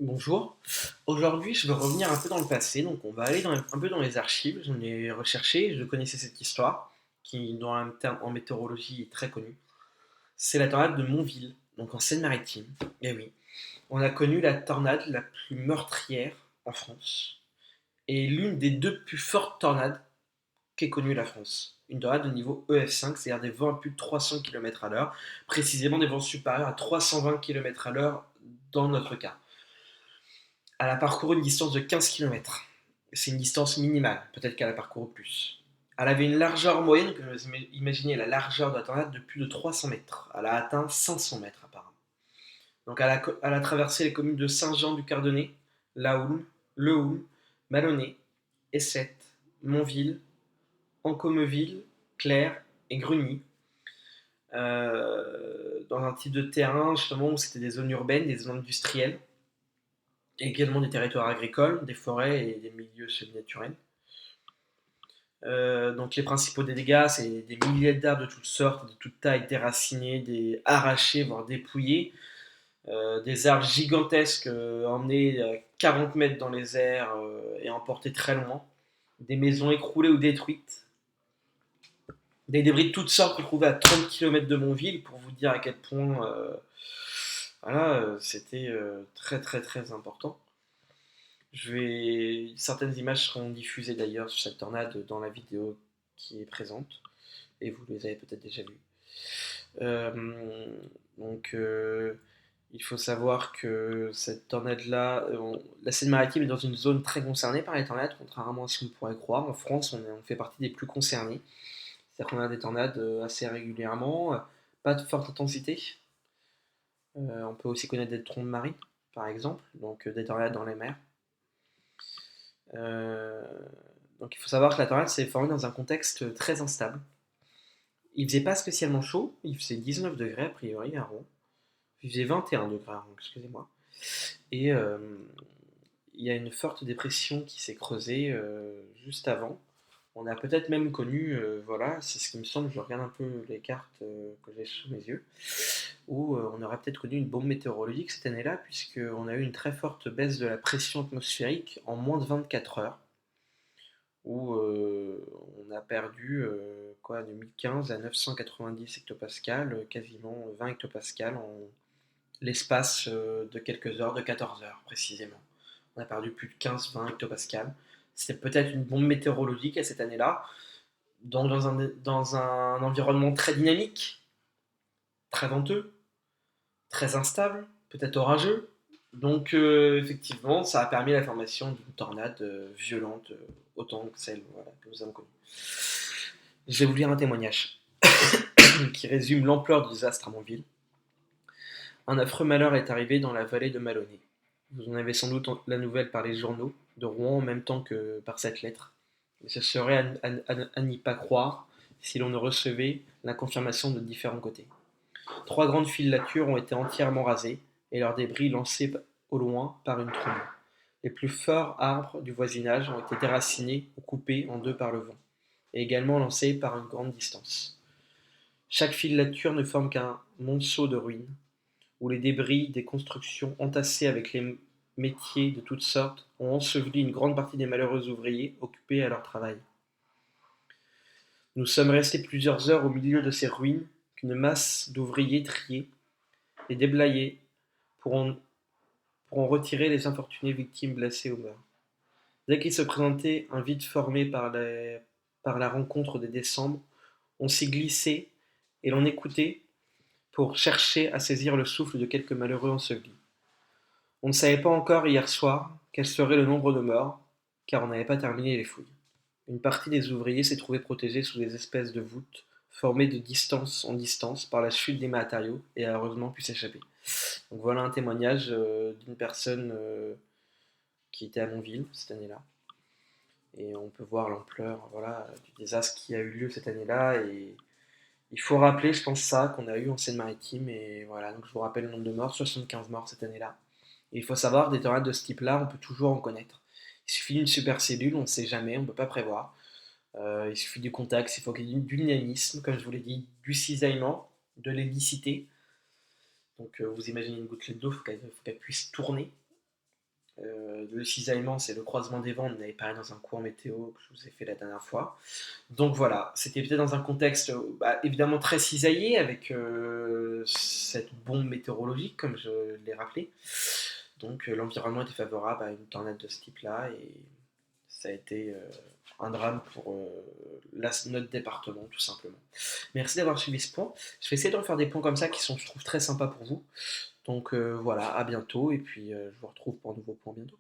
Bonjour. Aujourd'hui, je veux revenir un peu dans le passé, donc on va aller un peu dans les archives. J'en ai recherché, je connaissais cette histoire, qui dans un terme en météorologie est très connue. C'est la tornade de Montville, donc en Seine-Maritime. Et oui, on a connu la tornade la plus meurtrière en France, et l'une des deux plus fortes tornades qu'ait connue la France. Une tornade de niveau EF5, c'est-à-dire des vents à plus de 300 km à l'heure, précisément des vents supérieurs à 320 km à l'heure dans notre cas. Elle a parcouru une distance de 15 km. C'est une distance minimale, peut-être qu'elle a parcouru plus. Elle avait une largeur moyenne, que vous imaginez la largeur de la tornade, de plus de 300 mètres. Elle a atteint 500 mètres apparemment. Donc elle a traversé les communes de Saint-Jean-du-Cardonnet, La Houlme, Le Houlme, Malonnet, Essette, Montville, Encomeville, Claire et Grugny. Dans un type de terrain justement où c'était des zones urbaines, des zones industrielles, également des territoires agricoles, des forêts et des milieux semi-naturels. Donc les principaux des dégâts, c'est des milliers d'arbres de toutes sortes, de toutes tailles, déracinés, des arrachés, voire dépouillés, des arbres gigantesques emmenés 40 mètres dans les airs et emportés très loin, des maisons écroulées ou détruites, des débris de toutes sortes retrouvés à 30 km de Montville, pour vous dire à quel point c'était très très très important. Certaines images seront diffusées d'ailleurs sur cette tornade dans la vidéo qui est présente, et vous les avez peut-être déjà vues. Euh, donc, il faut savoir que cette tornade-là, la Seine-Maritime est dans une zone très concernée par les tornades, contrairement à ce qu'on pourrait croire. En France, on fait partie des plus concernés. C'est-à-dire qu'on a des tornades assez régulièrement, pas de forte intensité. On peut aussi connaître des trombes marines, par exemple, donc des tornades dans les mers. Euh, donc il faut savoir que la tornade s'est formée dans un contexte très instable. Il faisait pas spécialement chaud, il faisait 19 degrés a priori à Rouen. Il faisait 21 degrés à Rouen, excusez-moi. Et il y a une forte dépression qui s'est creusée juste avant. On a peut-être même connu, voilà, c'est ce qui me semble, je regarde un peu les cartes que j'ai sous mes yeux, où on aurait peut-être connu une bombe météorologique cette année-là, puisqu'on a eu une très forte baisse de la pression atmosphérique en moins de 24 heures, où on a perdu quoi, de 1015 à 990 hectopascales, quasiment 20 hectopascales en l'espace de quelques heures, de 14 heures précisément. On a perdu plus de 15-20 hectopascales. C'était peut-être une bombe météorologique à cette année-là, dans un environnement très dynamique, très venteux, très instable, peut-être orageux. Donc effectivement, ça a permis la formation d'une tornade violente, autant que celle voilà, que nous avons connue. Je vais vous lire un témoignage qui résume l'ampleur du désastre à Montville. Un affreux malheur est arrivé dans la vallée de Maloney. Vous en avez sans doute la nouvelle par les journaux de Rouen en même temps que par cette lettre. Mais ce serait à n'y pas croire si l'on ne recevait la confirmation de différents côtés. 3 grandes filatures ont été entièrement rasées et leurs débris lancés au loin par une trombe. Les plus forts arbres du voisinage ont été déracinés ou coupés en deux par le vent, et également lancés par une grande distance. Chaque filature ne forme qu'un monceau de ruines, où les débris des constructions entassées avec les métiers de toutes sortes ont enseveli une grande partie des malheureux ouvriers occupés à leur travail. Nous sommes restés plusieurs heures au milieu de ces ruines qu'une masse d'ouvriers triés et déblayés pour en retirer les infortunées victimes blessées au meurtre. Dès qu'il se présentait un vide formé par la rencontre des décembres, on s'y glissait et l'on écoutait pour chercher à saisir le souffle de quelques malheureux ensevelis. On ne savait pas encore hier soir quel serait le nombre de morts, car on n'avait pas terminé les fouilles. Une partie des ouvriers s'est trouvée protégée sous des espèces de voûtes, formées de distance en distance par la chute des matériaux, et a heureusement pu s'échapper. Donc voilà un témoignage d'une personne qui était à Montville cette année-là. Et on peut voir l'ampleur voilà, du désastre qui a eu lieu cette année-là. Et il faut rappeler, je pense, ça qu'on a eu en Seine-Maritime. Et voilà, donc je vous rappelle le nombre de morts, 75 morts cette année-là. Et il faut savoir, des tornades de ce type-là, on peut toujours en connaître. Il suffit d'une supercellule, on ne sait jamais, on ne peut pas prévoir. Il suffit du contact, il faut qu'il y ait du dynamisme, comme je vous l'ai dit, du cisaillement, de l'hélicité. Donc vous imaginez une gouttelette d'eau, il faut qu'elle puisse tourner. Le cisaillement, c'est le croisement des vents, on en avait parlé dans un cours météo que je vous ai fait la dernière fois. Donc voilà, c'était peut-être dans un contexte évidemment très cisaillé, avec cette bombe météorologique, comme je l'ai rappelé. Donc l'environnement était favorable à une tornade de ce type-là, et ça a été un drame pour notre département, tout simplement. Merci d'avoir suivi ce point. Je vais essayer de refaire des points comme ça qui sont, je trouve, très sympas pour vous. Donc voilà, à bientôt, et puis je vous retrouve pour un nouveau point bientôt.